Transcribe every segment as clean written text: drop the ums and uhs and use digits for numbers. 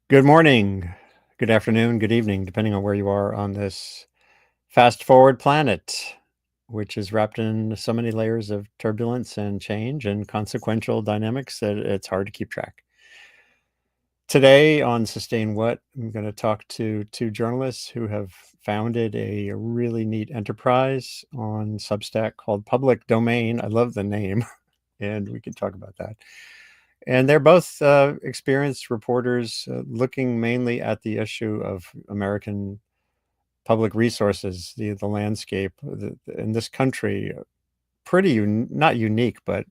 Good morning, good afternoon, good evening, depending on where you are on this fast forward planet, which is wrapped in so many layers of turbulence and change and consequential dynamics that it's hard to keep track. Today on Sustain What, I'm going to talk to two journalists who have founded a really neat enterprise on Substack called Public Domain. I love the name, and we can talk about that. And they're both experienced reporters looking mainly at the issue of American public resources, the landscape in this country, pretty not unique, but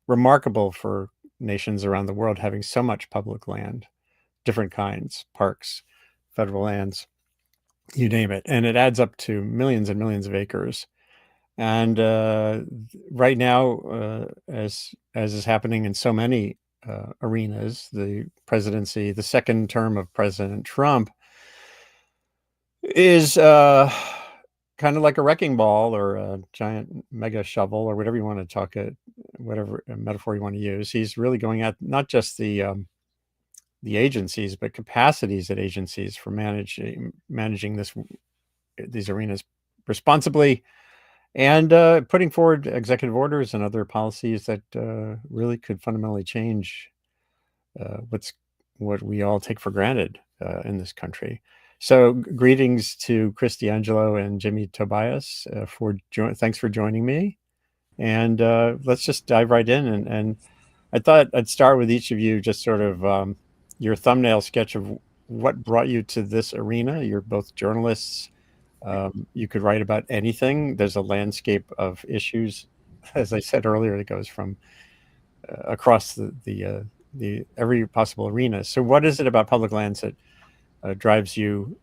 remarkable for nations around the world having so much public land, different kinds, parks, federal lands, you name it. And it adds up to millions and millions of acres. And right now, as is happening in so many arenas, the presidency, the second term of President Trump is kind of like a wrecking ball or a giant mega shovel or whatever you want to talk it, whatever metaphor you want to use. He's really going at not just the agencies, but capacities at agencies for managing these arenas responsibly, and putting forward executive orders and other policies that really could fundamentally change what we all take for granted in this country. So greetings to Christy Angelo and Jimmy Tobias thanks for joining me. And let's just dive right in. And I thought I'd start with each of you, just sort of your thumbnail sketch of what brought you to this arena. You're both journalists. You could write about anything. There's a landscape of issues, as I said earlier, that goes from across the every possible arena. So what is it about public lands that drives you,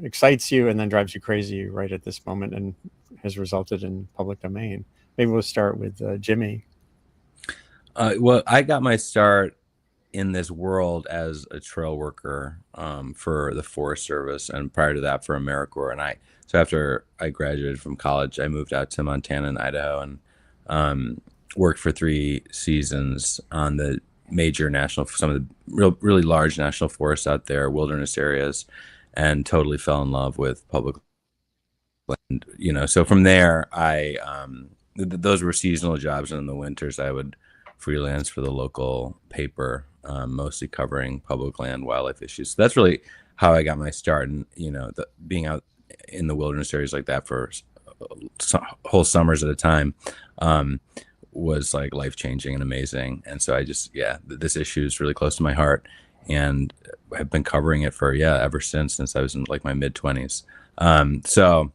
excites you, and then drives you crazy right at this moment and has resulted in public domain? Maybe we'll start with Jimmy. Well, I got my start in this world as a trail worker for the Forest Service, and prior to that for AmeriCorps. And so after I graduated from college, I moved out to Montana and Idaho and worked for 3 seasons on the major some of the really large national forests out there, wilderness areas, and totally fell in love with public land. So from there, those were seasonal jobs, and in the winters I would freelance for the local paper, mostly covering public land, wildlife issues. So that's really how I got my start. And being out in the wilderness areas like that for whole summers at a time was like life-changing and amazing. And so this issue is really close to my heart, and I've been covering it for ever since I was in like my mid-20s. So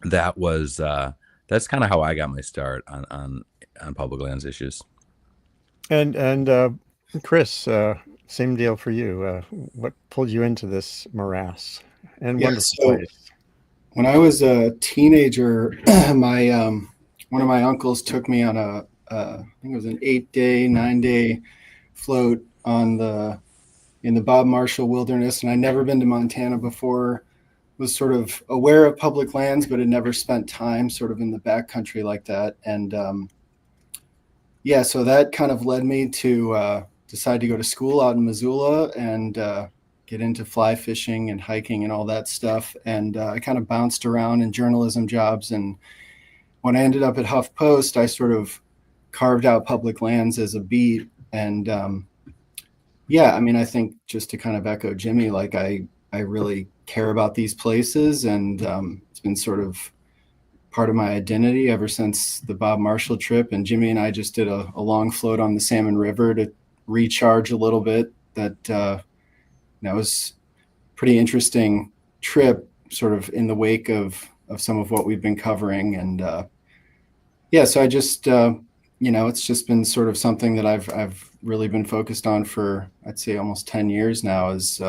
that was that's kind of how I got my start on public lands issues. And Chris, same deal for you. What pulled you into this morass and Yeah, wonderful so place? when I was a teenager, my one of my uncles took me on I think it was an 8-day, 9-day float in the Bob Marshall Wilderness, and I'd never been to Montana before. Was sort of aware of public lands, but had never spent time sort of in the backcountry like that. And so that kind of led me to decide to go to school out in Missoula and get into fly fishing and hiking and all that stuff. And I kind of bounced around in journalism jobs. And when I ended up at HuffPost, I sort of carved out public lands as a beat. And I think just to kind of echo Jimmy, like I really care about these places, and it's been sort of part of my identity ever since the Bob Marshall trip. And Jimmy and I just did a long float on the Salmon River to recharge a little bit. That was a pretty interesting trip, sort of in the wake of some of what we've been covering. And so I just it's just been sort of something that I've really been focused on for, I'd say, almost 10 years now as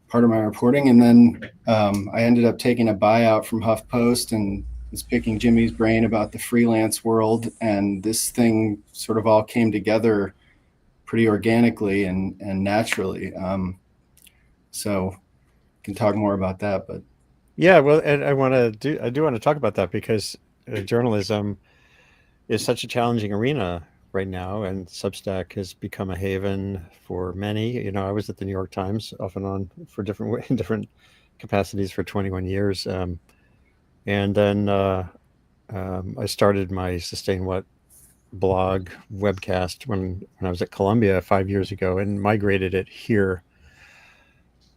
part of my reporting. And then I ended up taking a buyout from HuffPost and was picking Jimmy's brain about the freelance world. And this thing sort of all came together pretty organically and naturally. So can talk more about that, but Yeah, well, and I do want to talk about that because journalism is such a challenging arena right now, and Substack has become a haven for many. You know, I was at the New York Times off and on for different different capacities for 21 years, and then I started my Sustain What blog webcast when I was at Columbia 5 years ago and migrated it here.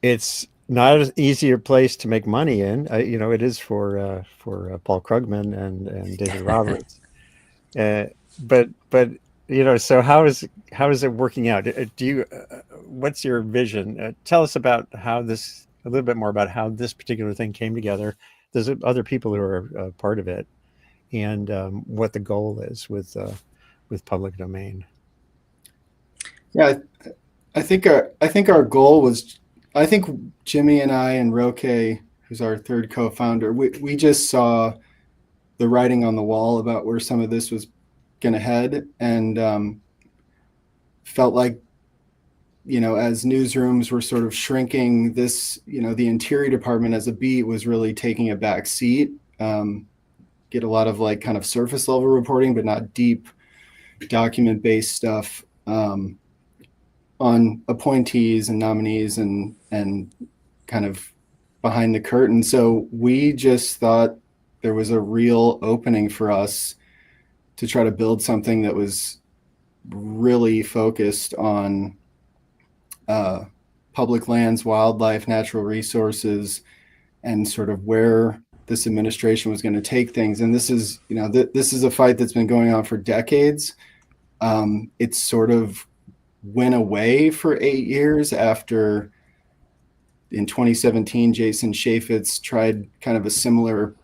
It's not an easier place to make money in. You know, it is for Paul Krugman and David Roberts. Uh, but you know, so how is it working out? Do you what's your vision? Tell us about how this a little bit more about how this particular thing came together. There's other people who are part of it, and what the goal is with public domain. Yeah, I think our goal was, I think Jimmy and I and Roque, who's our third co-founder, we just saw the writing on the wall about where some of this was going to head, and felt like, as newsrooms were sort of shrinking, this, the interior department as a beat was really taking a back seat. Get a lot of like kind of surface level reporting, but not deep document based stuff on appointees and nominees and kind of behind the curtain. So we just thought there was a real opening for us to try to build something that was really focused on public lands, wildlife, natural resources, and sort of where this administration was going to take things. And this is, this is a fight that's been going on for decades. It sort of went away for 8 years after, in 2017, Jason Chaffetz tried kind of a similar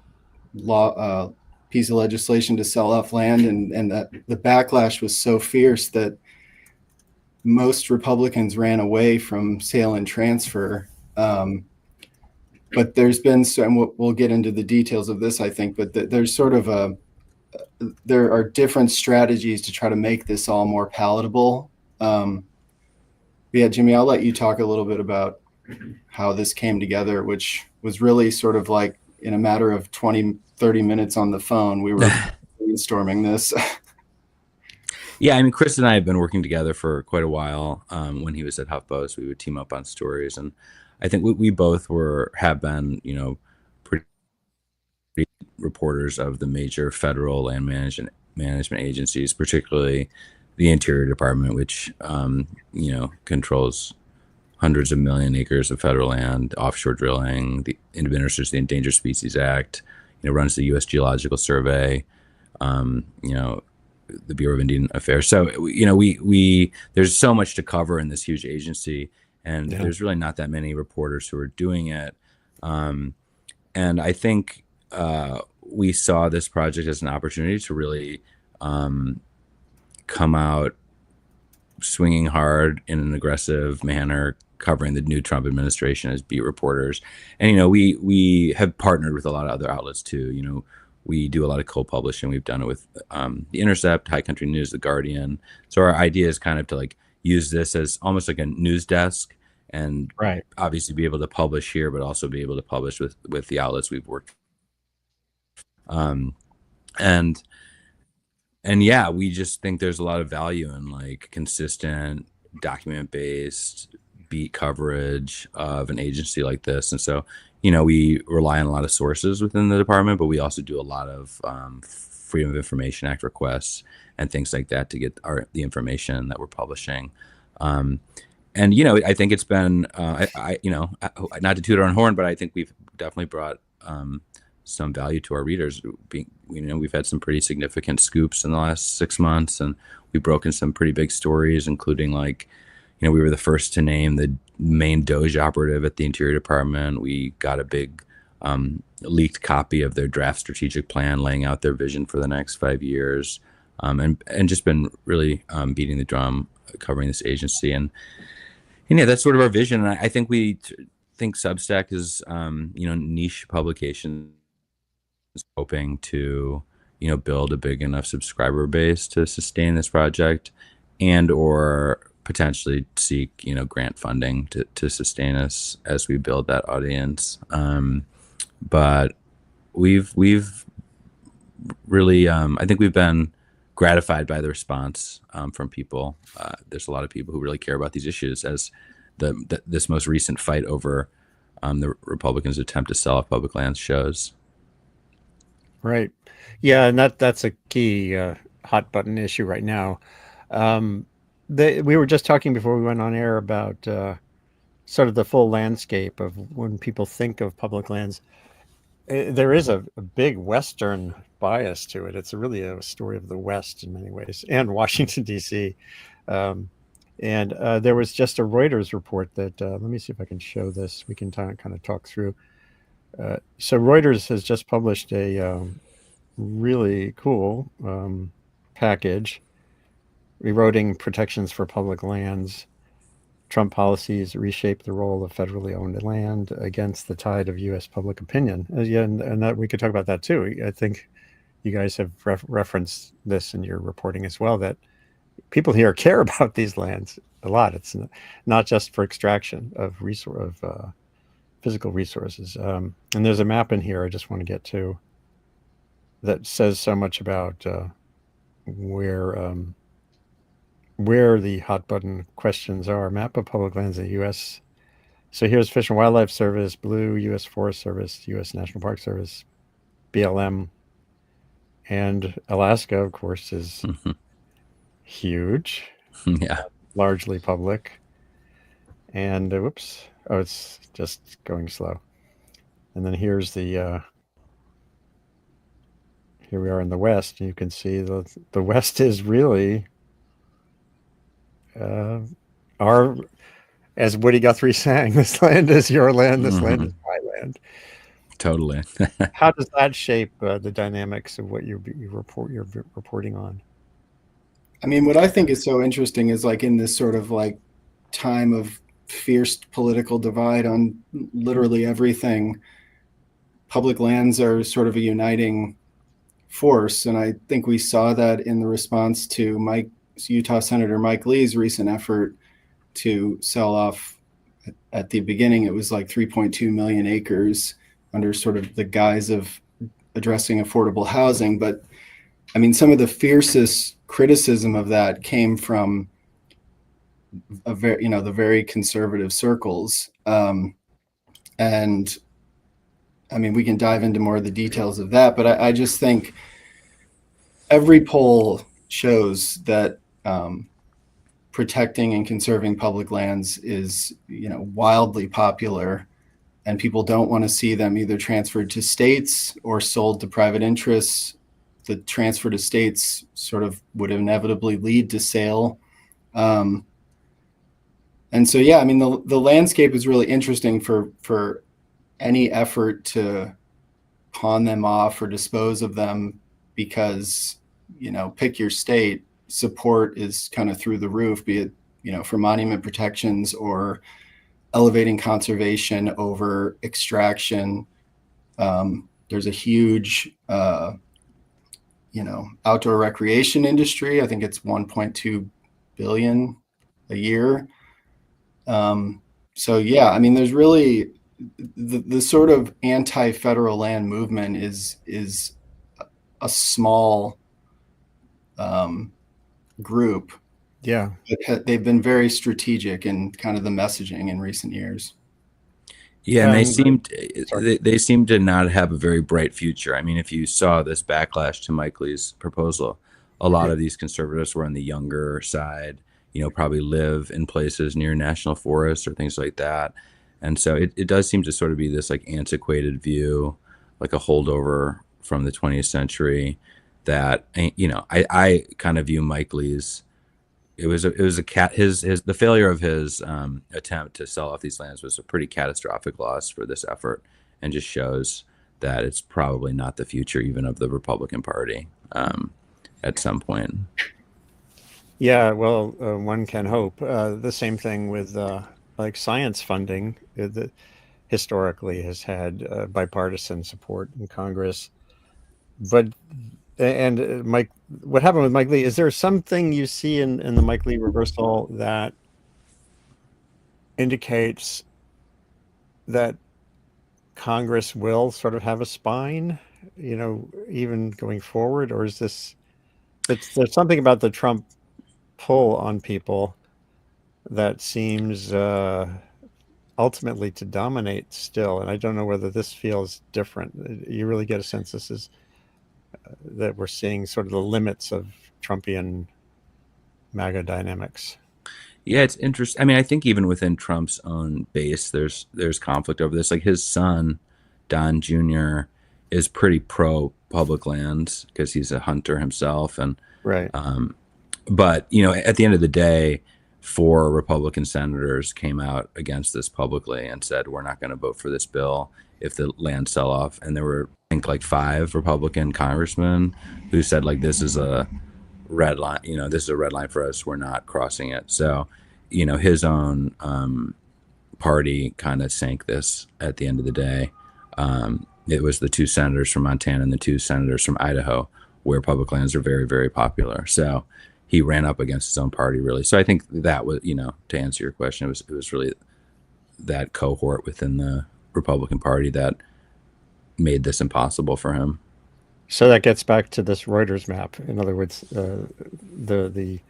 law piece of legislation to sell off land, and that the backlash was so fierce that most Republicans ran away from sale and transfer. But there's been and we'll get into the details of this, I think, but there's sort of there are different strategies to try to make this all more palatable. Yeah, Jimmy, I'll let you talk a little bit about how this came together, which was really sort of like in a matter of 20-30 minutes on the phone, we were brainstorming this. Yeah, I mean, Chris and I have been working together for quite a while. When he was at HuffPost, we would team up on stories, and I think we both have been, pretty reporters of the major federal land management agencies, particularly the Interior Department, which controls hundreds of million acres of federal land, offshore drilling, administers the Endangered Species Act, runs the U.S. Geological Survey, the Bureau of Indian Affairs. So, we there's so much to cover in this huge agency, and there's really not that many reporters who are doing it. And I think we saw this project as an opportunity to really come out swinging hard in an aggressive manner, covering the new Trump administration as beat reporters. And, we have partnered with a lot of other outlets too. We do a lot of co-publishing. We've done it with The Intercept, High Country News, The Guardian. So our idea is kind of to like use this as almost like a news desk, and obviously be able to publish here, but also be able to publish with the outlets we've worked. And yeah, we just think there's a lot of value in like consistent document-based beat coverage of an agency like this. And so, we rely on a lot of sources within the department, but we also do a lot of Freedom of Information Act requests and things like that to get the information that we're publishing. And, I think it's been, not to toot our own horn, but I think we've definitely brought some value to our readers. We've had some pretty significant scoops in the last 6 months, and we've broken some pretty big stories, including like, we were the first to name the main Doge operative at the Interior Department. We got a big leaked copy of their draft strategic plan laying out their vision for the next 5 years, and just been really beating the drum covering this agency. And yeah, that's sort of our vision. And I think we think Substack is, niche publication, hoping to, build a big enough subscriber base to sustain this project, and or potentially seek, grant funding to sustain us as we build that audience. But we've really, I think we've been gratified by the response from people. There's a lot of people who really care about these issues, as this most recent fight over the Republicans' attempt to sell off public lands shows. Right. Yeah, and that's a key hot button issue right now. Um, we were just talking before we went on air about sort of the full landscape of when people think of public lands. There is a big Western bias to it. It's really a story of the West in many ways, and Washington, D.C. Um, and there was just a Reuters report that, let me see if I can show this. We can kind of talk through. So Reuters has just published a really cool package, eroding protections for public lands. Trump policies reshape the role of federally owned land against the tide of U.S. public opinion. Yeah, and that we could talk about that too. I think you guys have referenced this in your reporting as well, that people here care about these lands a lot. It's not just for extraction of physical resources. And there's a map in here I just want to get to that says so much about where the hot button questions are. Map of public lands in the U.S. So here's Fish and Wildlife Service, blue, U.S. Forest Service, U.S. National Park Service, BLM, and Alaska, of course, is huge, Yeah. largely public. And whoops, oh, it's just going slow. And then here's the here we are in the West. You can see the West is really our, as Woody Guthrie sang, "This land is your land. This land is my land." Totally. How does that shape the dynamics of what you're reporting on? I mean, what I think is so interesting is like in this sort of like time of fierce political divide on literally everything, public lands are sort of a uniting force. And I think we saw that in the response to Utah Senator Mike Lee's recent effort to sell off, at the beginning, it was like 3.2 million acres under sort of the guise of addressing affordable housing. But I mean, some of the fiercest criticism of that came from the very conservative circles. And I mean, we can dive into more of the details of that, but I just think every poll shows that protecting and conserving public lands is, wildly popular, and people don't want to see them either transferred to states or sold to private interests. The transfer to states sort of would inevitably lead to sale. And so, yeah, I mean, the landscape is really interesting for any effort to pawn them off or dispose of them, because, pick your state, support is kind of through the roof, be it, for monument protections or elevating conservation over extraction. There's a huge, outdoor recreation industry. I think it's 1.2 billion a year. So yeah, I mean, there's really the sort of anti-federal land movement is a small group. Yeah. They've been very strategic in kind of the messaging in recent years. Yeah, and they seem to not have a very bright future. I mean, if you saw this backlash to Mike Lee's proposal, a lot of these conservatives were on the younger side, probably live in places near national forests or things like that. And so it does seem to sort of be this like antiquated view, like a holdover from the 20th century that, I kind of view Mike Lee's, the failure of his attempt to sell off these lands was a pretty catastrophic loss for this effort, and just shows that it's probably not the future even of the Republican Party at some point. Yeah, well, one can hope. The same thing with like science funding that historically has had bipartisan support in Congress. But Mike, what happened with Mike Lee? Is there something you see in the Mike Lee reversal that indicates that Congress will sort of have a spine, even going forward, or is this? there's something about the Trump pull on people that seems ultimately to dominate still, and I don't know whether this feels different. You really get a sense this is that we're seeing sort of the limits of Trumpian MAGA dynamics. Yeah, it's interesting. I mean, I think even within Trump's own base, there's conflict over this. Like his son, Don Jr., is pretty pro public lands because he's a hunter himself, and Right. but at the end of the day, 4 Republican senators came out against this publicly and said we're not going to vote for this bill if the land sell off. And there were, I think, like 5 Republican congressmen who said like this is a red line. This is a red line for us. We're not crossing it. So, his own party kind of sank this at the end of the day. It was the 2 senators from Montana and the 2 senators from Idaho, where public lands are very, very popular. So he ran up against his own party, really. So I think that was, to answer your question, it was really that cohort within the Republican Party that made this impossible for him. So that gets back to this Reuters map. In other words, the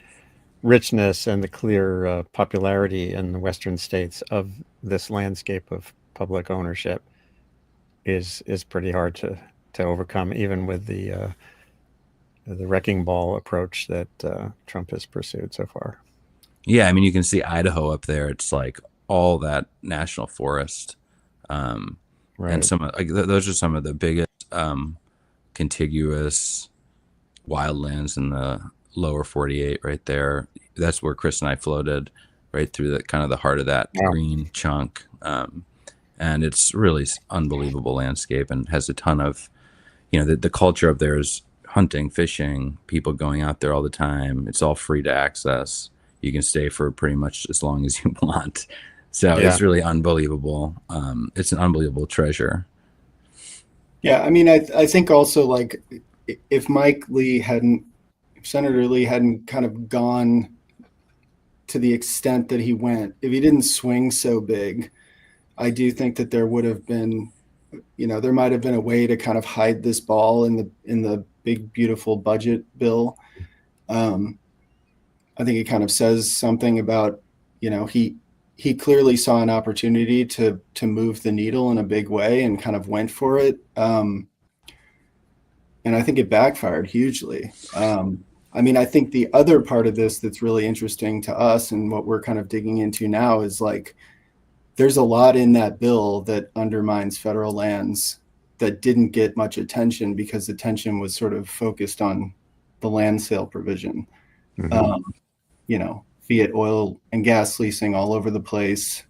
richness and the clear popularity in the Western states of this landscape of public ownership is pretty hard to overcome, even with the wrecking ball approach that Trump has pursued so far. Yeah, I mean, you can see Idaho up there. It's like all that national forest, and Right. those are some of the biggest contiguous wildlands in the lower 48 right there. That's where Chris and I floated right through the kind of the heart of that Wow. green chunk. And it's really unbelievable landscape and has a ton of, the culture up there is hunting, fishing, people going out there all the time. It's all free to access. You can stay for pretty much as long as you want. So Yeah. it's really unbelievable. It's an unbelievable treasure. Yeah, I mean, I think also like if Senator Lee hadn't kind of gone to the extent that he went, if he didn't swing so big, I do think that there would have been, there might have been a way to kind of hide this ball in the big, beautiful budget bill. I think it kind of says something about, he clearly saw an opportunity to move the needle in a big way and kind of went for it. And I think it backfired hugely. I mean, I think the other part of this that's really interesting to us and what we're kind of digging into now is like, there's a lot in that bill that undermines federal lands that didn't get much attention because attention was sort of focused on the land sale provision. Mm-hmm. Fiat oil and gas leasing all over the place.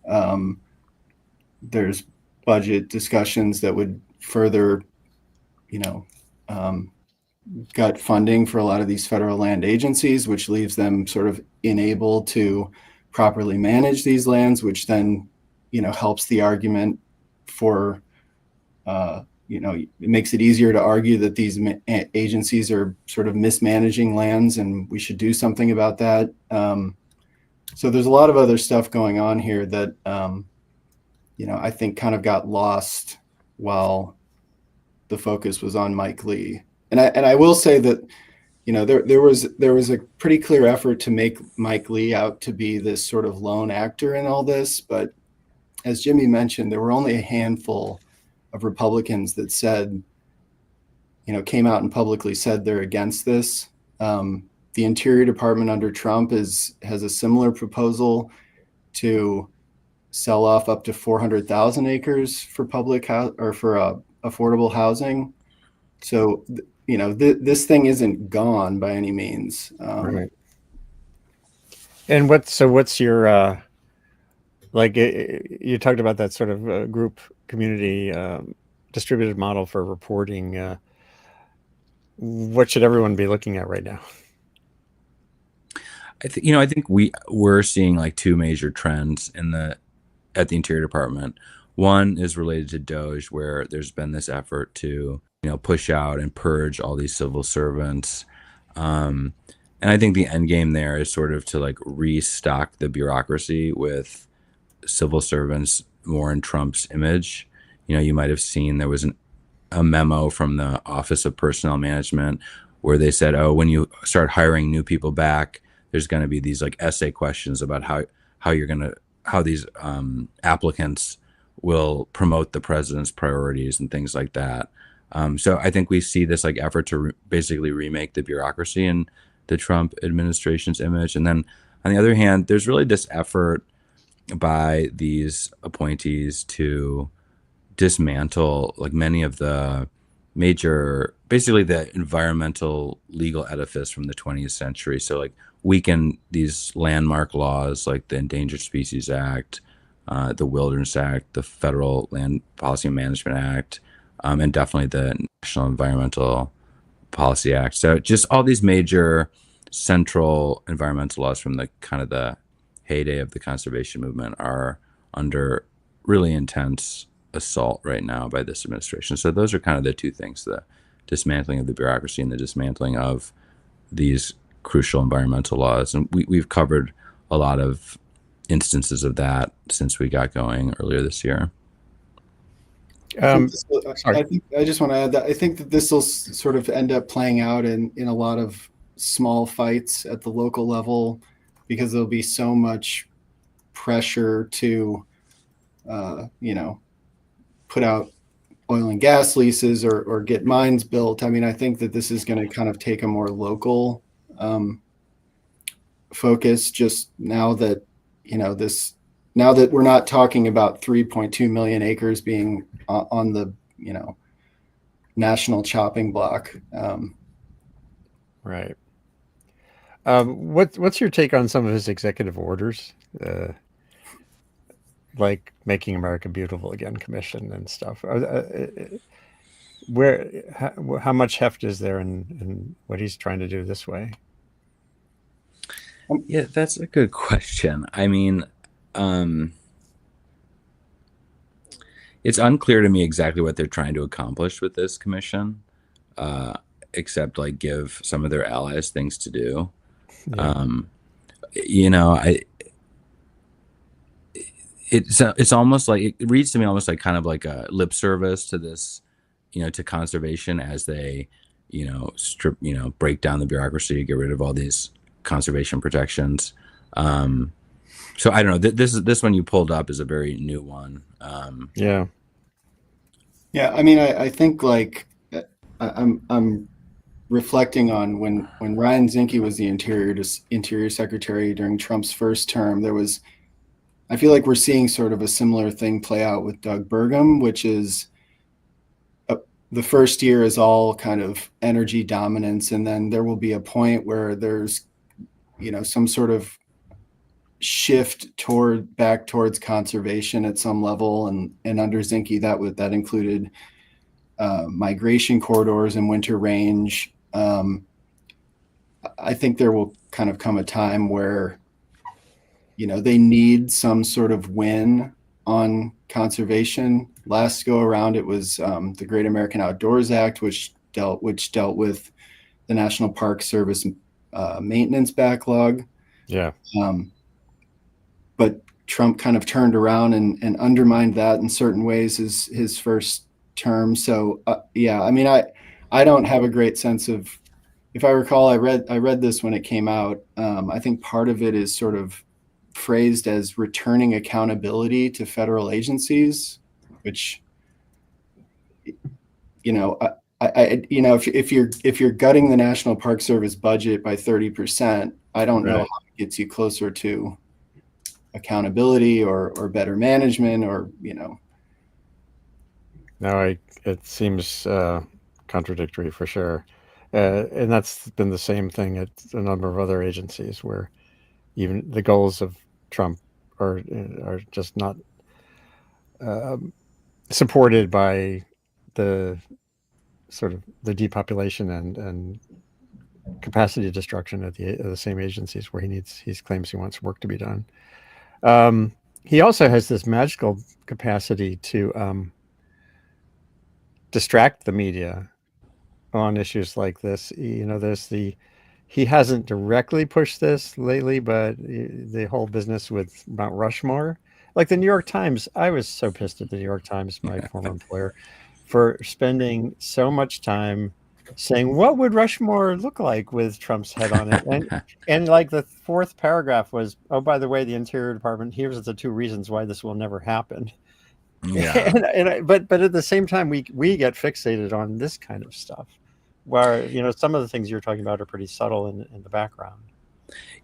There's budget discussions that would further, gut funding for a lot of these federal land agencies, which leaves them sort of unable to properly manage these lands, which then, helps the argument for, it makes it easier to argue that these agencies are sort of mismanaging lands and we should do something about that. So there's a lot of other stuff going on here that, I think kind of got lost while the focus was on Mike Lee. And I will say that, there was a pretty clear effort to make Mike Lee out to be this sort of lone actor in all this. But as Jimmy mentioned, there were only a handful of Republicans that said, came out and publicly said they're against this. The Interior Department under Trump has a similar proposal to sell off up to 400,000 acres for affordable housing. So, this thing isn't gone by any means. Right. And what's your you talked about that sort of group community distributed model for reporting. What should everyone be looking at right now? I think we're seeing like 2 major trends at the Interior Department. One is related to DOJ, where there's been this effort to push out and purge all these civil servants. And I think the end game there is sort of to like restock the bureaucracy with civil servants more in Trump's image. You might have seen there was a memo from the Office of Personnel Management where they said, oh, when you start hiring new people back, there's going to be these like essay questions about how these applicants will promote the president's priorities and things like that. So I think we see this like effort to basically remake the bureaucracy in the Trump administration's image. And then on the other hand, there's really this effort by these appointees to dismantle like many of the basically the environmental legal edifice from the 20th century. So like weaken these landmark laws like the Endangered Species Act, the Wilderness Act, the Federal Land Policy and Management Act, and definitely the National Environmental Policy Act. So just all these major central environmental laws from the kind of the heyday of the conservation movement are under really intense assault right now by this administration. So those are kind of the two things: the dismantling of the bureaucracy and the dismantling of these crucial environmental laws. And we've covered a lot of instances of that since we got going earlier this year. I just want to add that I think that this will sort of end up playing out in a lot of small fights at the local level, because there'll be so much pressure to, put out oil and gas leases or get mines built. I mean, I think that this is going to kind of take a more local focus, just now that, now that we're not talking about 3.2 million acres being on the, national chopping block. Right. What's your take on some of his executive orders, like Making America Beautiful Again Commission and stuff? How much heft is there in what he's trying to do this way? Yeah, that's a good question. I mean, it's unclear to me exactly what they're trying to accomplish with this commission, except like give some of their allies things to do. Yeah. It's almost like, it reads to me almost like kind of like a lip service to this, to conservation, as they, strip, break down the bureaucracy, get rid of all these conservation protections. So I don't know. This one you pulled up is a very new one. Yeah. I mean, I think like I'm reflecting on when Ryan Zinke was the Interior Secretary during Trump's first term. I feel like we're seeing sort of a similar thing play out with Doug Burgum, which is the first year is all kind of energy dominance, and then there will be a point where there's some sort of shift back towards conservation at some level, and under Zinke that included migration corridors and winter range. I think there will kind of come a time where they need some sort of win on conservation. Last go around, it was the Great American Outdoors Act, which dealt with the National Park Service maintenance backlog. Yeah. But Trump kind of turned around and undermined that in certain ways his first term. So I mean, I don't have a great sense of, if I recall, I read this when it came out. I think part of it is sort of phrased as returning accountability to federal agencies, which, if you're gutting the National Park Service budget by 30%, I don't know how it gets you closer to accountability or better management, or No, it seems contradictory for sure, and that's been the same thing at a number of other agencies, where even the goals of Trump are just not supported by the sort of the depopulation and capacity destruction of the same agencies where he claims he wants work to be done. He also has this magical capacity to distract the media on issues like this. He hasn't directly pushed this lately, but the whole business with Mount Rushmore, like the New York Times, I was so pissed at the New York Times, my former employer, for spending so much time saying, what would Rushmore look like with Trump's head on it? And like the fourth paragraph was, oh, by the way, the Interior Department, here's the 2 reasons why this will never happen. Yeah. But at the same time, we get fixated on this kind of stuff, where some of the things you're talking about are pretty subtle in the background.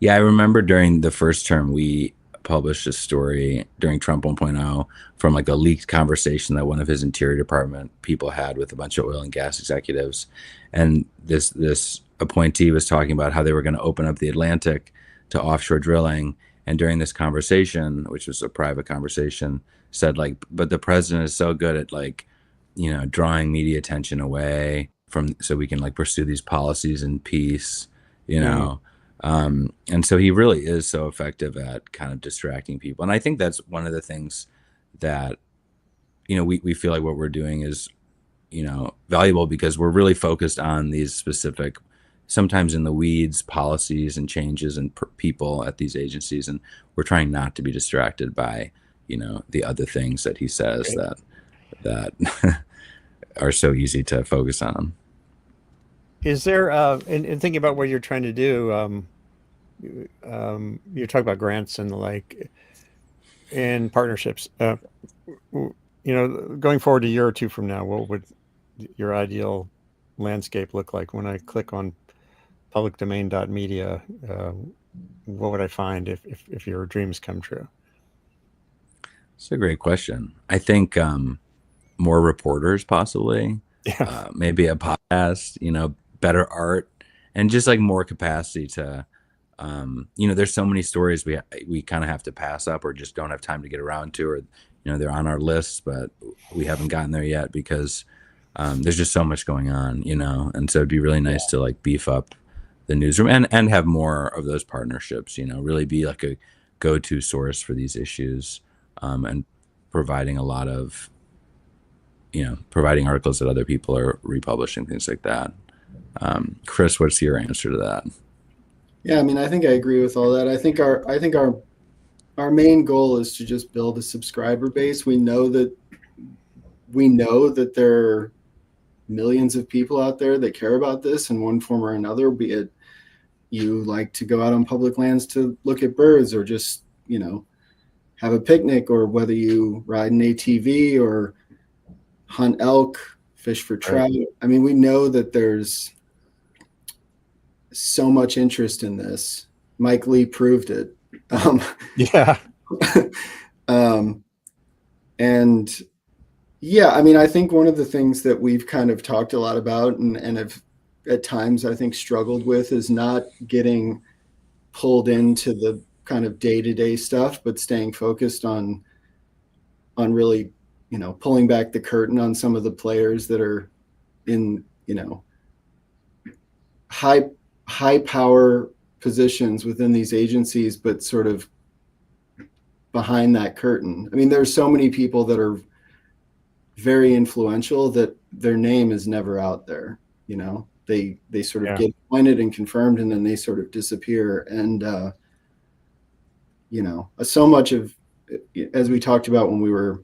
Yeah, I remember during the first term, we published a story during Trump 1.0 from like a leaked conversation that one of his Interior Department people had with a bunch of oil and gas executives. And this appointee was talking about how they were going to open up the Atlantic to offshore drilling. And during this conversation, which was a private conversation, said like, but the president is so good at like, drawing media attention away from so we can like pursue these policies in peace, you know. And so he really is so effective at kind of distracting people. And I think that's one of the things that, we feel like what we're doing is, valuable because we're really focused on these specific, sometimes in the weeds, policies and changes and people at these agencies. And we're trying not to be distracted by, the other things that he says that are so easy to focus on. Is there, in thinking about what you're trying to do, you talk about grants and like and partnerships. Going forward a year or two from now, what would your ideal landscape look like? When I click on publicdomain.media, what would I find if your dreams come true? It's a great question. I think more reporters, possibly. Yeah. Maybe a podcast. Better art, and just like more capacity to. There's so many stories we kind of have to pass up or just don't have time to get around to, or they're on our lists but we haven't gotten there yet because there's just so much going on, and so it'd be really nice to like beef up the newsroom and have more of those partnerships, really be like a go-to source for these issues, and providing a lot of providing articles that other people are republishing, things like that. Chris, what's your answer to that? Yeah, I mean, I think I agree with all that. I think our main goal is to just build a subscriber base. We know that there are millions of people out there that care about this in one form or another, be it you like to go out on public lands to look at birds or just, have a picnic, or whether you ride an ATV or hunt elk, fish for trout. Right. I mean, we know that there's so much interest in this. Mike Lee proved it. Yeah. And yeah, I mean, I think one of the things that we've kind of talked a lot about and have at times, I think, struggled with is not getting pulled into the kind of day-to-day stuff, but staying focused on really, pulling back the curtain on some of the players that are in, high power positions within these agencies, but sort of behind that curtain. I mean, there's so many people that are very influential that their name is never out there. They sort of get appointed and confirmed, and then they sort of disappear. And so much of, as we talked about when we were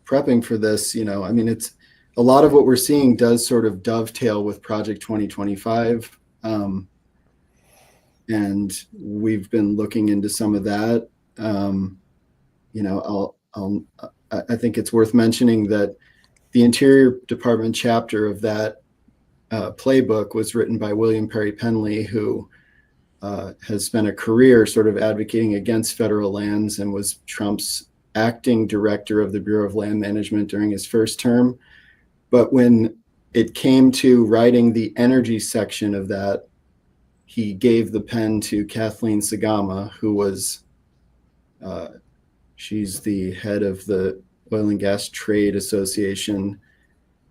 prepping for this, I mean, it's a lot of what we're seeing does sort of dovetail with Project 2025. And we've been looking into some of that. I think it's worth mentioning that the Interior Department chapter of that playbook was written by William Perry Penley, who has spent a career sort of advocating against federal lands and was Trump's acting director of the Bureau of Land Management during his first term. But when it came to writing the energy section of that, he gave the pen to Kathleen Sagama, who was, she's the head of the Oil and Gas Trade Association.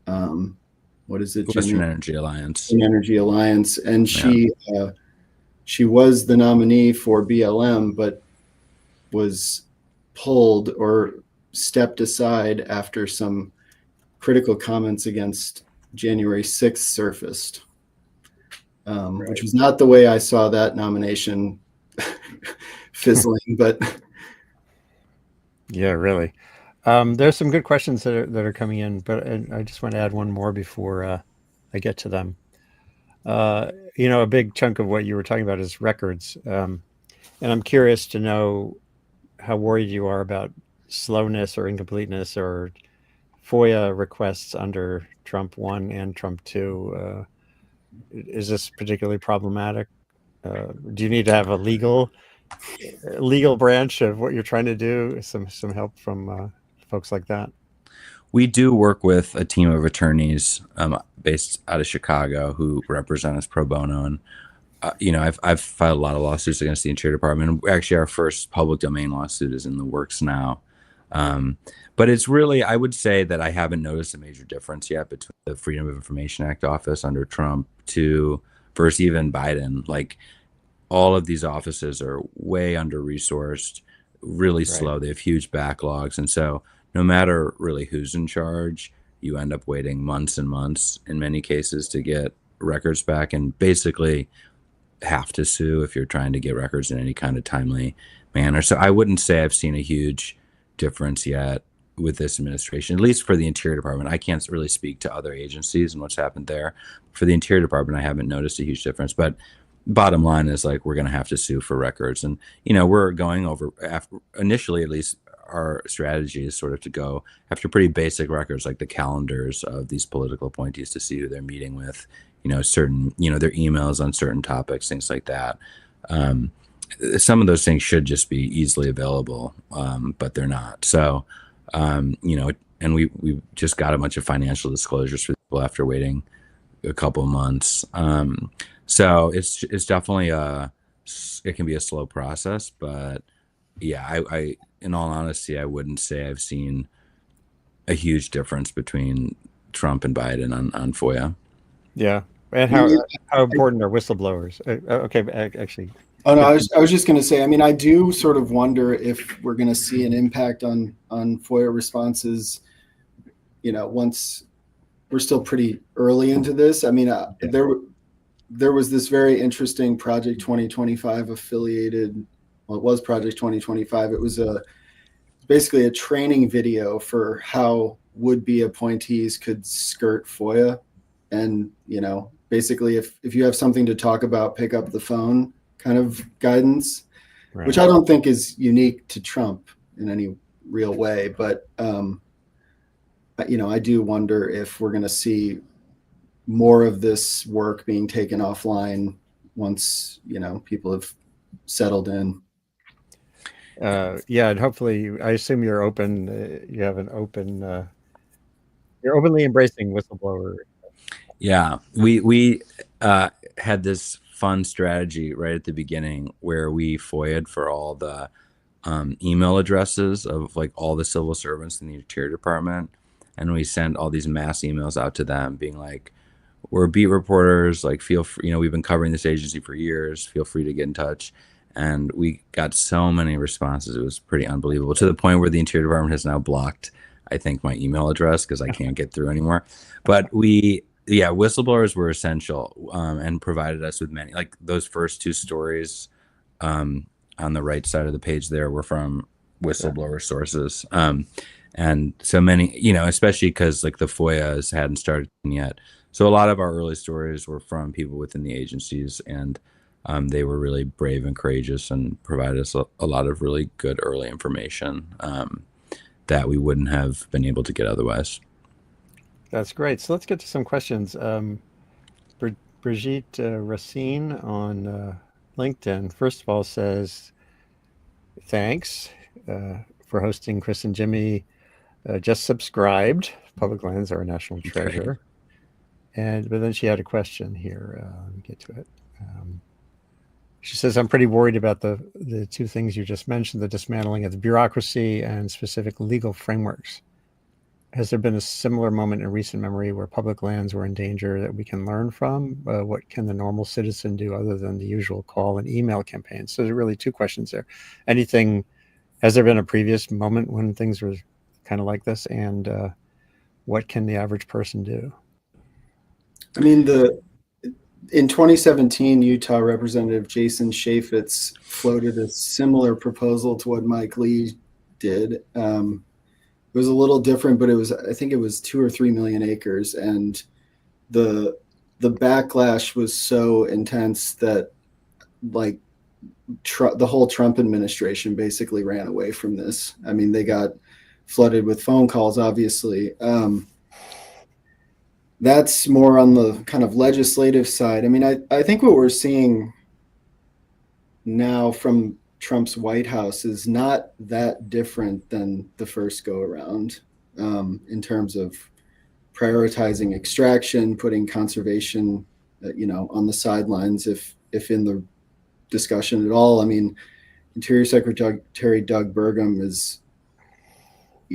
What is it? Western Energy Alliance. Energy Alliance. And she was the nominee for BLM, but was pulled or stepped aside after some critical comments against January 6th surfaced, which was not the way I saw that nomination fizzling, but. Yeah, really. There's some good questions that are coming in, but I just want to add one more before I get to them. A big chunk of what you were talking about is records, and I'm curious to know how worried you are about slowness or incompleteness or FOIA requests under Trump 1 and Trump 2. Is this particularly problematic? Do you need to have a legal branch of what you're trying to do? Some help from folks like that. We do work with a team of attorneys based out of Chicago who represent us pro bono, and I've filed a lot of lawsuits against the Interior Department. Actually, our first public domain lawsuit is in the works now. But it's really, I would say that I haven't noticed a major difference yet between the Freedom of Information Act office under Trump to versus even Biden. Like, all of these offices are way under resourced, really Right. slow. They have huge backlogs. And so no matter really who's in charge, you end up waiting months and months in many cases to get records back, and basically have to sue if you're trying to get records in any kind of timely manner. So I wouldn't say I've seen a huge difference yet with this administration, at least for the Interior Department. I can't really speak to other agencies and what's happened there. For the Interior Department, I haven't noticed a huge difference. But bottom line is, like, we're going to have to sue for records. And, we're going over, after, initially at least, our strategy is sort of to go after pretty basic records like the calendars of these political appointees to see who they're meeting with, certain, their emails on certain topics, things like that. Um, some of those things should just be easily available, but they're not. So, and we just got a bunch of financial disclosures for people after waiting a couple of months. So it's definitely it can be a slow process, but yeah, I in all honesty, I wouldn't say I've seen a huge difference between Trump and Biden on FOIA. Yeah. And I mean, how important are whistleblowers? Okay, actually, oh no, good. I was just going to say. I mean, I do sort of wonder if we're going to see an impact on FOIA responses. Once we're still pretty early into this. I mean, Yeah. there was this very interesting Project 2025 affiliated. Well, it was Project 2025. It was basically a training video for how would-be appointees could skirt FOIA, and basically, if you have something to talk about, pick up the phone kind of guidance, which Right. I don't think is unique to Trump in any real way. But I do wonder if we're going to see more of this work being taken offline once people have settled in. Yeah, and hopefully, I assume you're open. You have an open. You're openly embracing whistleblower. Yeah, we had this fun strategy right at the beginning where we FOIA'd for all the email addresses of like all the civil servants in the Interior Department, and we sent all these mass emails out to them, being like, "We're beat reporters. Like, feel free. We've been covering this agency for years. Feel free to get in touch." And we got so many responses; it was pretty unbelievable. To the point where the Interior Department has now blocked, I think, my email address because I can't get through anymore. But yeah, whistleblowers were essential, and provided us with many. Like, those first two stories on the right side of the page there were from Yeah. whistleblower sources. And so many, especially because like the FOIAs hadn't started yet. So a lot of our early stories were from people within the agencies, and they were really brave and courageous and provided us a lot of really good early information that we wouldn't have been able to get otherwise. That's great. So let's get to some questions. Brigitte Racine on LinkedIn, first of all, says thanks for hosting Chris and Jimmy. Just subscribed. Public lands are a national Great. treasure. But then she had a question here. Let me get to it. She says, I'm pretty worried about the two things you just mentioned, the dismantling of the bureaucracy and specific legal frameworks. Has there been a similar moment in recent memory where public lands were in danger that we can learn from? What can the normal citizen do other than the usual call and email campaigns? So there are really two questions there. Has there been a previous moment when things were kind of like this? And what can the average person do? I mean, in 2017, Utah Representative Jason Chaffetz floated a similar proposal to what Mike Lee did. was a little different, but I think it was 2 or 3 million acres, and the the backlash was so intense that like the whole Trump administration basically ran away from this. I mean, they got flooded with phone calls, obviously. That's more on the kind of legislative side. I mean, I think what we're seeing now from Trump's White House is not that different than the first go around, in terms of prioritizing extraction, putting conservation, on the sidelines, if in the discussion at all. I mean, Interior Secretary Doug Burgum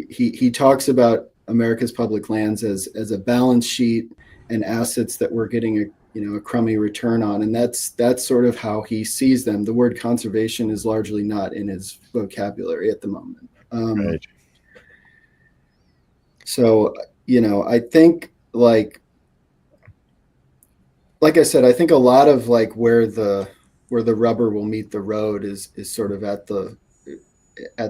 he talks about America's public lands as a balance sheet and assets that we're getting a crummy return on, and that's sort of how he sees them. The word conservation is largely not in his vocabulary at the moment. Right. So I think like I said, I think a lot of where the rubber will meet the road is sort of at the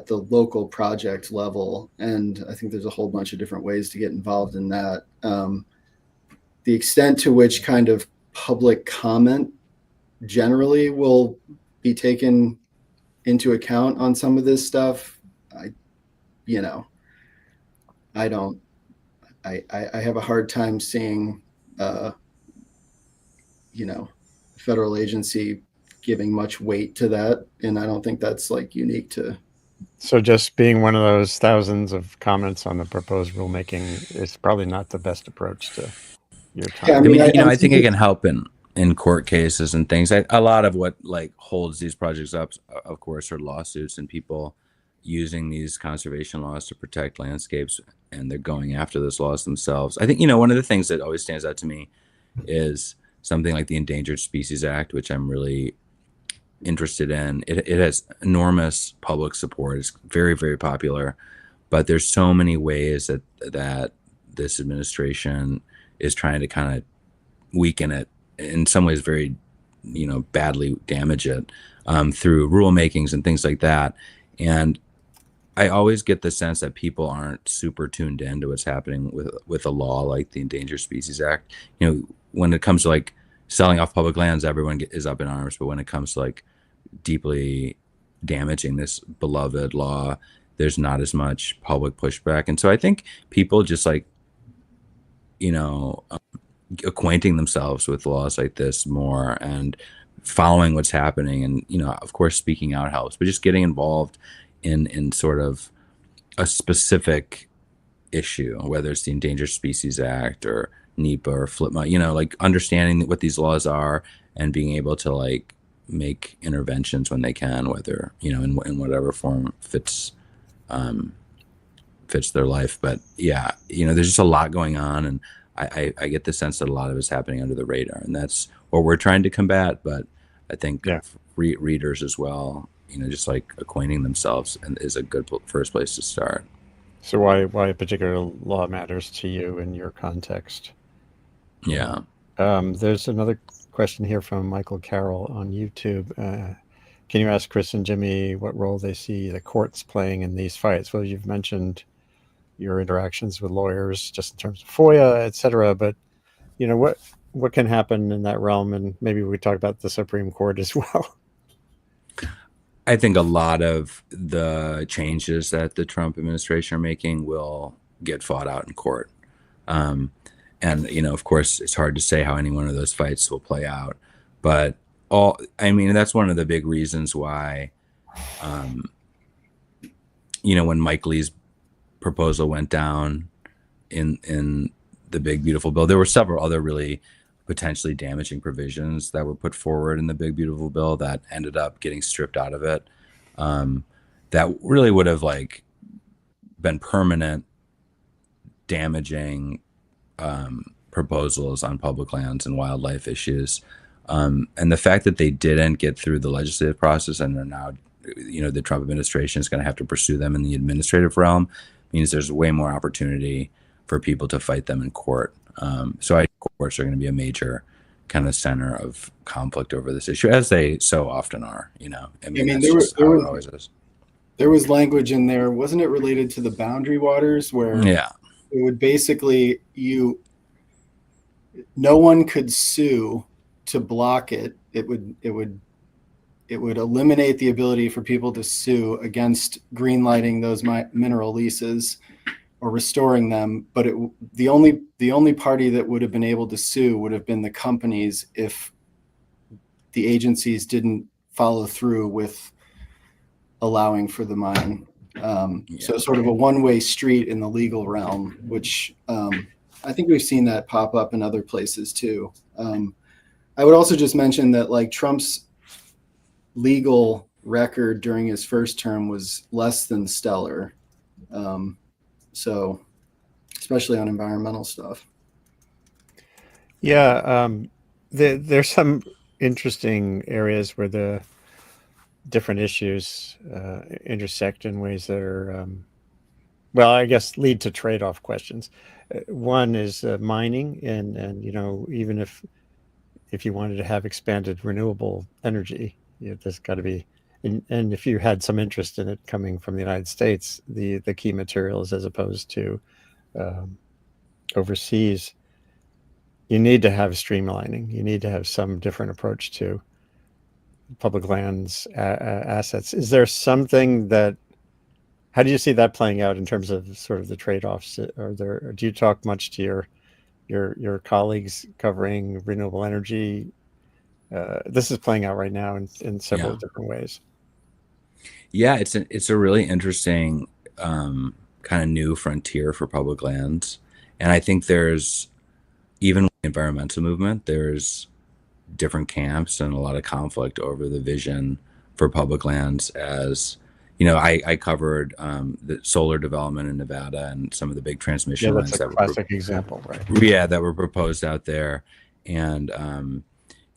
local project level, and I think there's a whole bunch of different ways to get involved in that. The extent to which kind of public comment generally will be taken into account on some of this stuff, I don't. I have a hard time seeing, federal agency giving much weight to that, and I don't think that's unique to. So just being one of those thousands of comments on the proposed rulemaking is probably not the best approach to your time. Yeah, I mean, I think it can help in court cases and things. A lot of what holds these projects up, of course, are lawsuits and people using these conservation laws to protect landscapes, and they're going after those laws themselves. I think, one of the things that always stands out to me is something like the Endangered Species Act, which I'm really interested in. It has enormous public support. It's very, very popular, but there's so many ways that this administration is trying to kind of weaken it, in some ways very, badly damage it, through rulemakings and things like that. And I always get the sense that people aren't super tuned in to what's happening with a law like the Endangered Species Act. When it comes to selling off public lands, everyone is up in arms. But when it comes to deeply damaging this beloved law, there's not as much public pushback. And so I think people just acquainting themselves with laws like this more and following what's happening, and of course speaking out helps, but just getting involved in sort of a specific issue, whether it's the Endangered Species Act or NEPA or FLIPMA, understanding what these laws are and being able to make interventions when they can, whether in whatever form fits their life. But yeah, there's just a lot going on, and I get the sense that a lot of it's happening under the radar, and that's what we're trying to combat. But I think readers as well, just acquainting themselves and is a good first place to start. So why a particular law matters to you in your context? Yeah. There's another question here from Michael Carroll on YouTube. Can you ask Chris and Jimmy what role they see the courts playing in these fights? Well, you've mentioned your interactions with lawyers just in terms of FOIA, et cetera, but what can happen in that realm? And maybe we talk about the Supreme Court as well. I think a lot of the changes that the Trump administration are making will get fought out in court. And, of course, it's hard to say how any one of those fights will play out. But that's one of the big reasons why, when Mike Lee's proposal went down in the Big Beautiful Bill, there were several other really potentially damaging provisions that were put forward in the Big Beautiful Bill that ended up getting stripped out of it. That really would have been permanent damaging proposals on public lands and wildlife issues. And the fact that they didn't get through the legislative process and are now, the Trump administration is going to have to pursue them in the administrative realm means there's way more opportunity for people to fight them in court. So I think courts are going to be a major kind of center of conflict over this issue, as they so often are. That's just how it always is. there was language in there, wasn't it related to the boundary waters where Yeah. it would basically no one could sue to block it. It would eliminate the ability for people to sue against greenlighting those mineral leases or restoring them. But the only party that would have been able to sue would have been the companies if the agencies didn't follow through with allowing for the mine. So sort of a one-way street in the legal realm, which I think we've seen that pop up in other places too. I would also just mention that like Trump's legal record during his first term was less than stellar. So especially on environmental stuff. Yeah, there's some interesting areas where the different issues intersect in ways that are, well, I guess lead to trade-off questions. One is mining, and even if you wanted to have expanded renewable energy, there's got to be, and if you had some interest in it coming from the United States, the key materials as opposed to overseas, you need to have streamlining. You need to have some different approach to public lands assets. Is there something that, how do you see that playing out in terms of sort of the trade-offs? Or do you talk much to your colleagues covering renewable energy? This is playing out right now in several different ways. Yeah, it's a really interesting kind of new frontier for public lands, and I think there's, even with the environmental movement, there's different camps and a lot of conflict over the vision for public lands. As you know, I covered the solar development in Nevada and some of the big transmission Yeah, that's lines a that classic example, right? that were proposed out there. And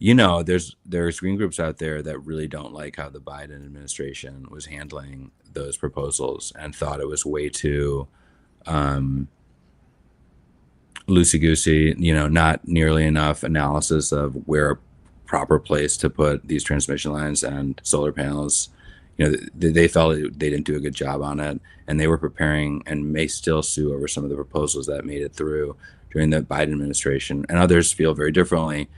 there's green groups out there that really don't like how the Biden administration was handling those proposals and thought it was way too loosey goosey, not nearly enough analysis of where a proper place to put these transmission lines and solar panels. They felt they didn't do a good job on it, and they were preparing and may still sue over some of the proposals that made it through during the Biden administration, and others feel very differently.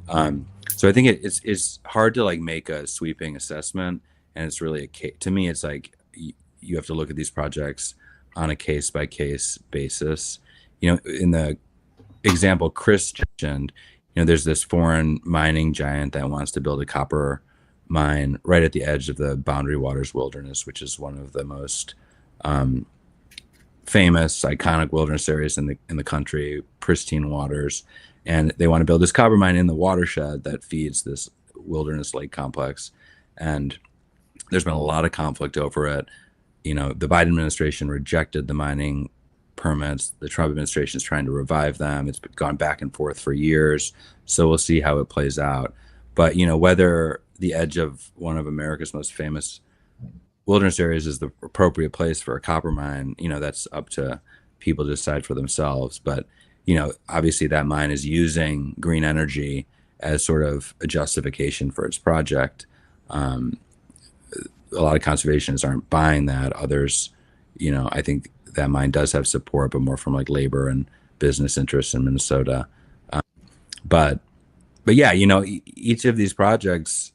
So I think it's hard to like make a sweeping assessment, and it's really to me, it's like you have to look at these projects on a case by case basis. In the example Chris mentioned, there's this foreign mining giant that wants to build a copper mine right at the edge of the Boundary Waters Wilderness, which is one of the most famous, iconic wilderness areas in the country, pristine waters. And they want to build this copper mine in the watershed that feeds this wilderness lake complex. And there's been a lot of conflict over it. The Biden administration rejected the mining permits. The Trump administration is trying to revive them. It's gone back and forth for years. So we'll see how it plays out. But, whether the edge of one of America's most famous wilderness areas is the appropriate place for a copper mine, that's up to people to decide for themselves. But, obviously that mine is using green energy as sort of a justification for its project. A lot of conservationists aren't buying that. Others, I think that mine does have support, but more from like labor and business interests in Minnesota. But yeah, each of these projects,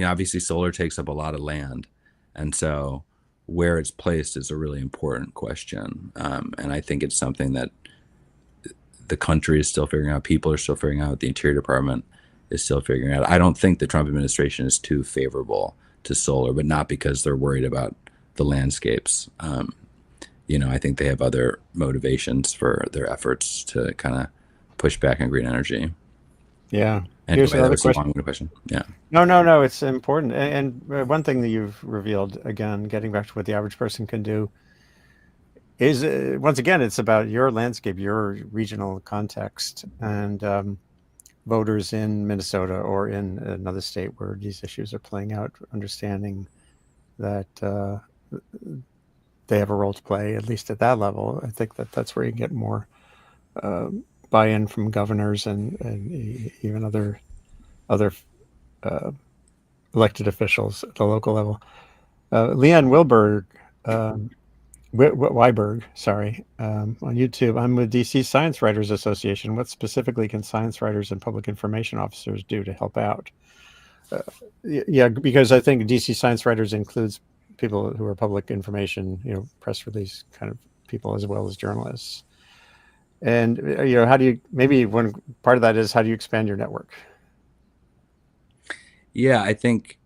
obviously solar takes up a lot of land. And so where it's placed is a really important question. And I think it's something that the country is still figuring out. People are still figuring out. The Interior Department is still figuring out. I don't think the Trump administration is too favorable to solar, but not because they're worried about the landscapes. I think they have other motivations for their efforts to kind of push back on green energy. Yeah. Anyway, Here's another that was a question. long question. Yeah. No, it's important. And one thing that you've revealed, again, getting back to what the average person can do, is once again, it's about your landscape, your regional context, and voters in Minnesota or in another state where these issues are playing out, understanding that they have a role to play, at least at that level. I think that's where you get more buy-in from governors and even other elected officials at the local level. Leanne Wilberg, Weiberg, sorry, on YouTube. I'm with DC Science Writers Association. What specifically can science writers and public information officers do to help out? Yeah, because I think DC Science Writers includes people who are public information, press release kind of people as well as journalists. And how do you, maybe one part of that is, how do you expand your network? Yeah, I think,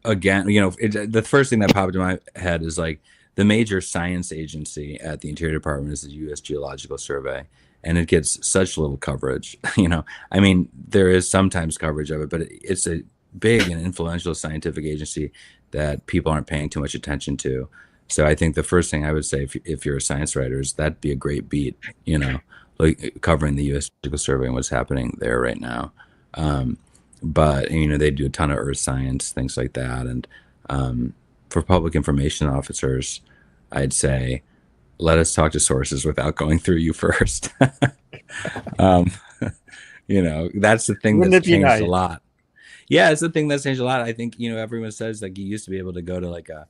again, the first thing that popped into my head is like the major science agency at the Interior Department is the U.S. Geological Survey, and it gets such little coverage. I mean, there is sometimes coverage of it, but it's a big and influential scientific agency that people aren't paying too much attention to. So I think the first thing I would say, if you're a science writer, is that'd be a great beat, like covering the U.S. Geological Survey and what's happening there right now. But they do a ton of earth science, things like that. And for public information officers, I'd say, let us talk to sources without going through you first. That's the thing that's changed a lot. Yeah, it's the thing that's changed a lot. I think, everyone says like you used to be able to go to like a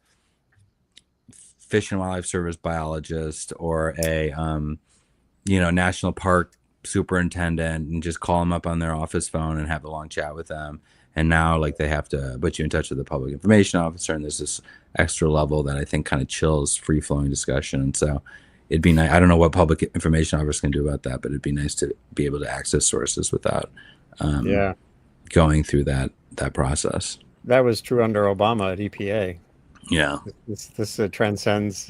Fish and Wildlife Service biologist or a, national park superintendent and just call them up on their office phone and have a long chat with them. And now like they have to put you in touch with the public information officer, and there's this extra level that I think kind of chills free flowing discussion. And so it'd be nice. I don't know what public information officers can do about that, but it'd be nice to be able to access sources without going through that process. That was true under Obama at EPA. Yeah, this transcends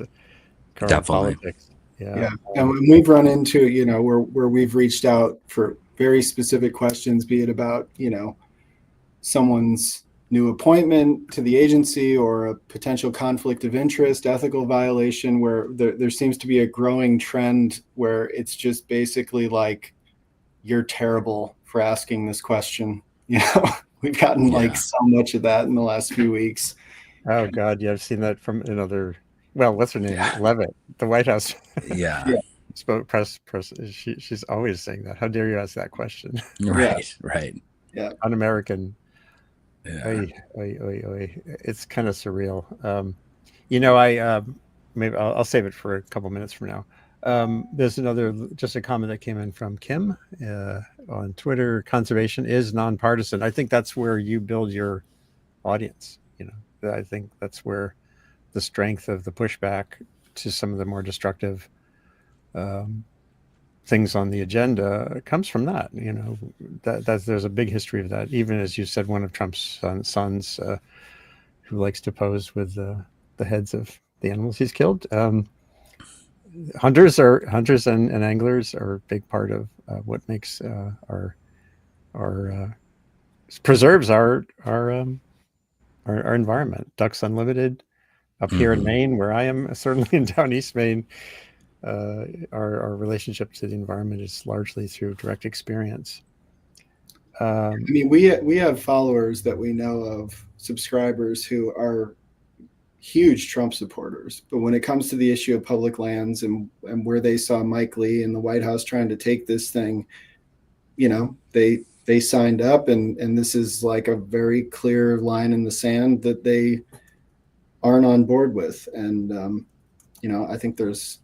current definitely politics. Yeah, and we've run into where we've reached out for very specific questions, be it about someone's new appointment to the agency or a potential conflict of interest, ethical violation, where there seems to be a growing trend where it's just basically like, you're terrible for asking this question. We've gotten like so much of that in the last few weeks. Oh God, yeah, I've seen that from another. Well, what's her name? Levitt, the White House. Yeah. Spoke press. She's always saying that. How dare you ask that question? Right. Yeah. Un-American. Yeah. Oy. It's kind of surreal. I maybe I'll save it for a couple minutes from now. There's just a comment that came in from Kim on Twitter. Conservation is nonpartisan. I think that's where you build your audience. I think that's where the strength of the pushback to some of the more destructive things on the agenda comes from that. There's a big history of that. Even as you said, one of Trump's sons who likes to pose with the heads of the animals he's killed. Hunters and anglers are a big part of what makes our preserves our environment. Ducks Unlimited up here in Maine, where I am, certainly in down East Maine, our relationship to the environment is largely through direct experience. I mean, we have followers that we know of, subscribers who are huge Trump supporters, but when it comes to the issue of public lands and where they saw Mike Lee and the White House trying to take this thing, they signed up, and this is like a very clear line in the sand that they aren't on board with. And I think there's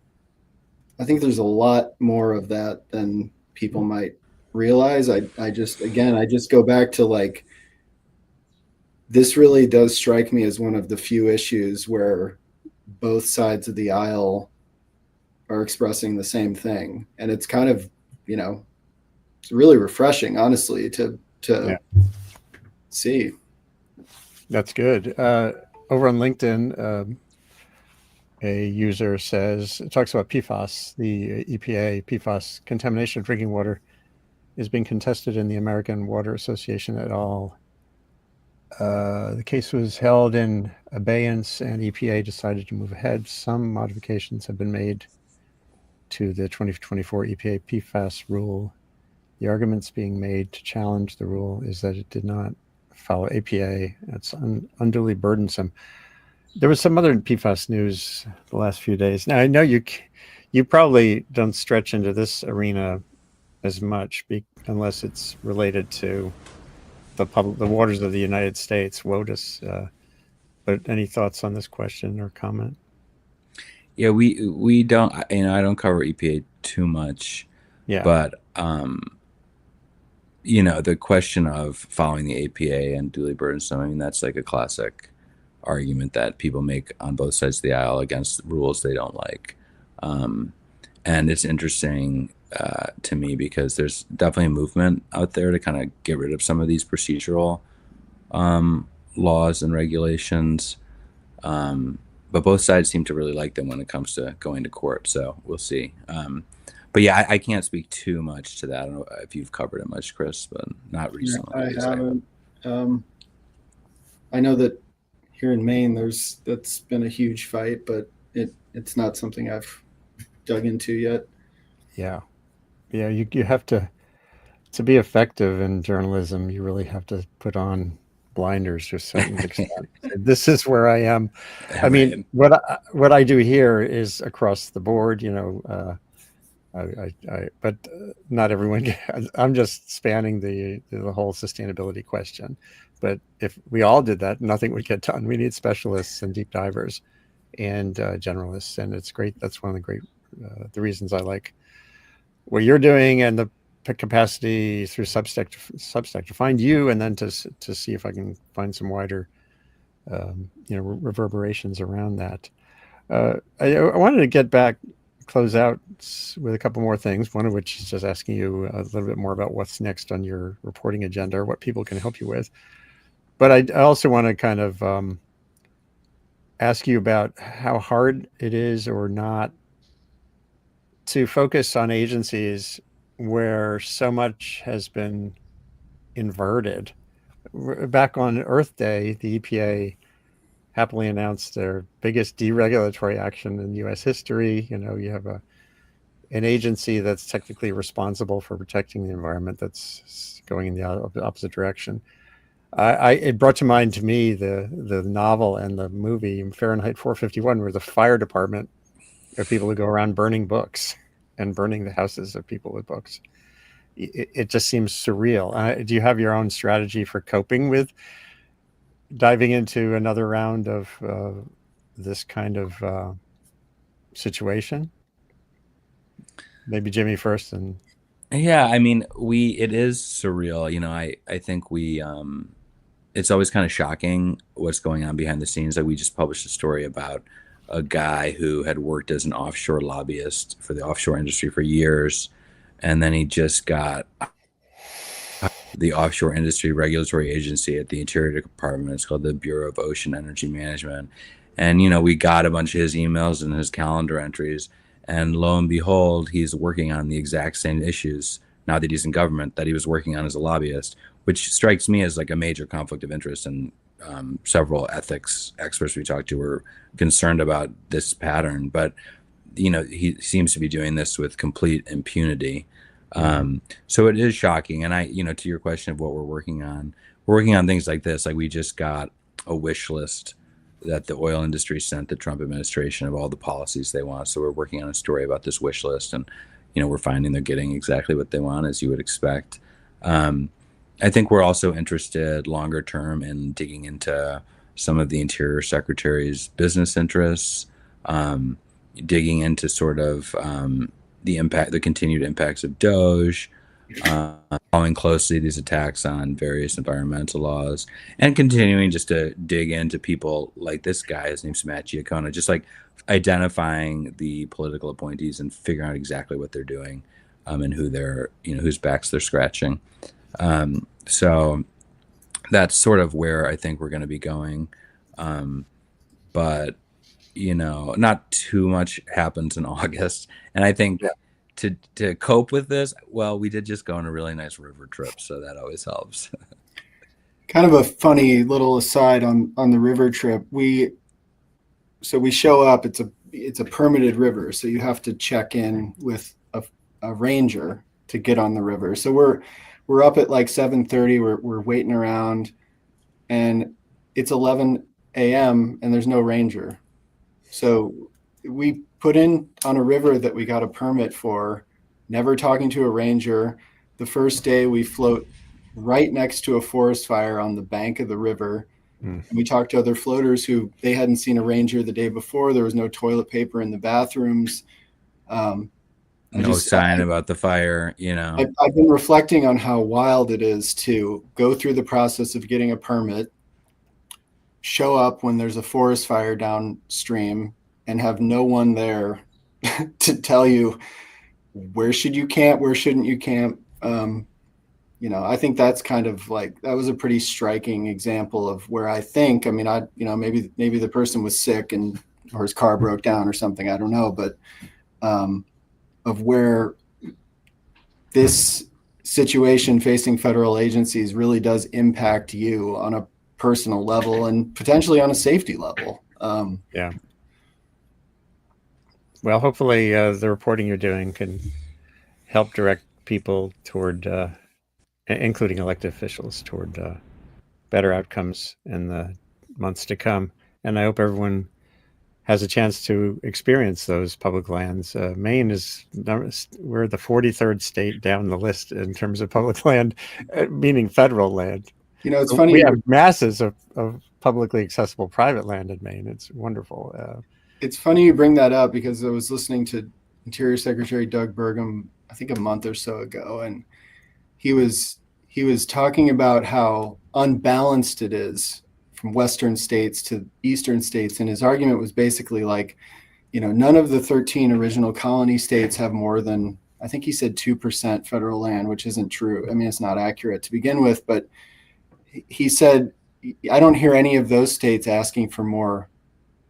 a lot more of that than people might realize. I just go back to like, this really does strike me as one of the few issues where both sides of the aisle are expressing the same thing. And it's kind of, it's really refreshing, honestly, to see. That's good. Over on LinkedIn, a user talks about PFAS, the EPA PFAS contamination of drinking water is being contested in the American Water Association et al. The case was held in abeyance, and EPA decided to move ahead. Some modifications have been made to the 2024 EPA PFAS rule. The arguments being made to challenge the rule is that it did not follow APA. It's unduly burdensome. There was some other PFAS news the last few days. Now, I know you probably don't stretch into this arena as much unless it's related to the waters of the United States, WOTUS But any thoughts on this question or comment? Yeah, we don't, I don't cover EPA too much, Yeah. but the question of following the APA and duly burdensome, I mean, that's like a classic argument that people make on both sides of the aisle against rules they don't like. And it's interesting to me because there's definitely a movement out there to kind of get rid of some of these procedural laws and regulations. But both sides seem to really like them when it comes to going to court. So we'll see. But yeah, I can't speak too much to that. I don't know if you've covered it much, Chris, but not recently. I haven't. I know that here in Maine, that's been a huge fight, but it's not something I've dug into yet. Yeah. Yeah. You have to be effective in journalism, you really have to put on blinders to a certain extent. This is where I am. I mean, Right. what I do here is across the board, but not everyone. I'm just spanning the whole sustainability question. But if we all did that, nothing would get done. We need specialists and deep divers and generalists, and it's great. That's one of the reasons I like what you're doing and the capacity through Substack to find you, and then to see if I can find some wider, reverberations around that. I wanted to close out with a couple more things. One of which is just asking you a little bit more about what's next on your reporting agenda, or what people can help you with. But I also want to kind of ask you about how hard it is or not to focus on agencies where so much has been inverted. Back on Earth Day, the EPA happily announced their biggest deregulatory action in U.S. history. You have an agency that's technically responsible for protecting the environment that's going in the opposite direction. It brought to mind to me the novel and the movie Fahrenheit 451, where the fire department are people who go around burning books and burning the houses of people with books. It just seems surreal. Do you have your own strategy for coping with diving into another round of this kind of situation? Maybe Jimmy first, and Yeah, I mean, it is surreal. I think it's always kind of shocking what's going on behind the scenes. Like we just published a story about a guy who had worked as an offshore lobbyist for the offshore industry for years, and then he just got the offshore industry regulatory agency at the Interior Department. It's called the Bureau of Ocean Energy Management. And, we got a bunch of his emails and his calendar entries. And lo and behold, he's working on the exact same issues now that he's in government that he was working on as a lobbyist, which strikes me as like a major conflict of interest. And several ethics experts we talked to were concerned about this pattern. But, he seems to be doing this with complete impunity. So it is shocking. And to your question of what we're working on things like this. Like we just got a wish list that the oil industry sent the Trump administration of all the policies they want. So we're working on a story about this wish list, and, we're finding they're getting exactly what they want, as you would expect. I think we're also interested longer term in digging into some of the Interior Secretary's business interests, digging into sort of the continued impacts of Doge, following closely these attacks on various environmental laws, and continuing just to dig into people like this guy. His name's Matt Giaccona, just like identifying the political appointees and figuring out exactly what they're doing, and who they're, whose backs they're scratching. So that's sort of where I think we're going to be going. But not too much happens in August. And I think to cope with this, well, we did just go on a really nice river trip, so that always helps. Kind of a funny little aside on the river trip. We show up. It's a permitted river, so you have to check in with a ranger to get on the river. So we're up at like 7:30. We're waiting around, and it's 11 a.m. and there's no ranger. So we put in on a river that we got a permit for, never talking to a ranger. The first day we float right next to a forest fire on the bank of the river. Mm. And we talked to other floaters who they hadn't seen a ranger the day before. There was no toilet paper in the bathrooms. No sign about the fire, you know. I've been reflecting on how wild it is to go through the process of getting a permit, show up when there's a forest fire downstream, and have no one there to tell you where should you camp, where shouldn't you camp. You know, I think that's kind of like, that was a pretty striking example of where I think, I mean, maybe the person was sick and or his car broke down or something, I don't know, but of where this situation facing federal agencies really does impact you on a personal level and potentially on a safety level. Yeah. Well, hopefully the reporting you're doing can help direct people toward, including elected officials, toward better outcomes in the months to come. And I hope everyone has a chance to experience those public lands. Maine we're the 43rd state down the list in terms of public land, meaning federal land. You know, it's funny. We have masses of publicly accessible private land in Maine. It's wonderful. It's funny you bring that up because I was listening to Interior Secretary Doug Burgum, I think a month or so ago, and he was talking about how unbalanced it is from Western states to Eastern states. And his argument was basically like, you know, none of the 13 original colony states have more than, I think he said 2% federal land, which isn't true. I mean, it's not accurate to begin with, but he said, I don't hear any of those states asking for more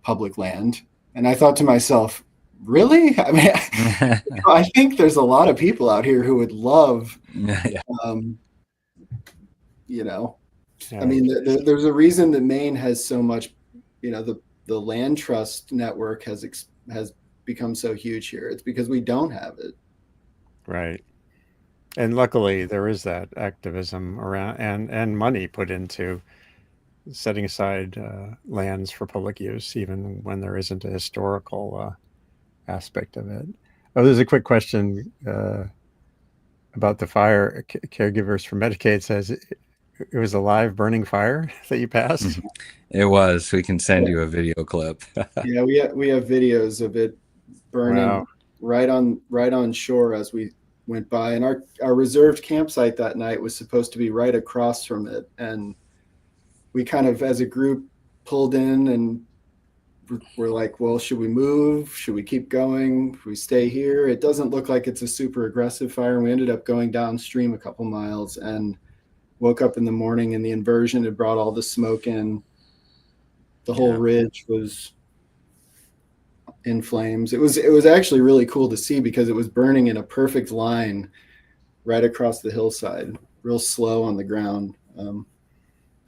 public land. And I thought to myself, really? I mean, I think there's a lot of people out here who would love, you know, Yeah. I mean, there's a reason that Maine has so much, you know, the land trust network has become so huge here. It's because we don't have it. Right. And luckily there is that activism around and money put into setting aside lands for public use, even when there isn't a historical aspect of it. Oh, there's a quick question about the fire. Caregivers for Medicaid says it was a live burning fire that you passed. It was. We can send you a video clip. Yeah, we have videos of it burning right on shore as we went by, and our reserved campsite that night was supposed to be right across from it, and we kind of as a group pulled in and we're like, well, should we move? Should we keep going? Should we stay here? It doesn't look like it's a super aggressive fire. And we ended up going downstream a couple miles and woke up in the morning and the inversion had brought all the smoke in. The whole ridge was in flames. It was actually really cool to see because it was burning in a perfect line right across the hillside, real slow on the ground.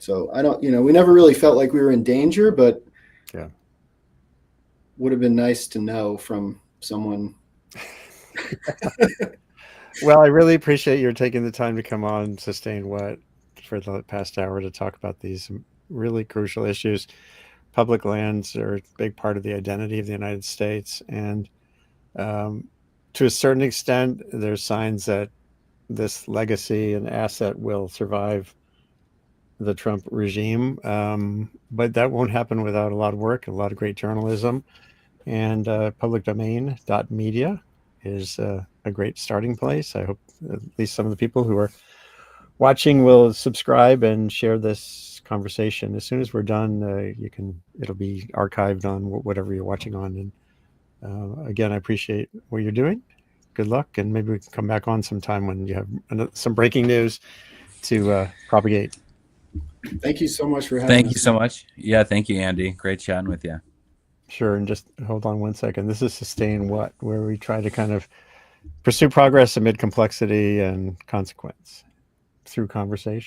So I don't, we never really felt like we were in danger, but would have been nice to know from someone. Well, I really appreciate your taking the time to come on Sustain What for the past hour to talk about these really crucial issues. Public lands are a big part of the identity of the United States. And to a certain extent, there's signs that this legacy and asset will survive the Trump regime. But that won't happen without a lot of work, a lot of great journalism. And publicdomain.media is a great starting place. I hope at least some of the people who are watching will subscribe and share this conversation. As soon as we're done, it'll be archived on whatever you're watching on. And again, I appreciate what you're doing. Good luck, and maybe we can come back on sometime when you have some breaking news to propagate. Thank you so much for having us. Thank you so much. Yeah, thank you, Andy. Great chatting with you. Sure, and just hold on one second. This is Sustain What, where we try to kind of pursue progress amid complexity and consequence through conversation.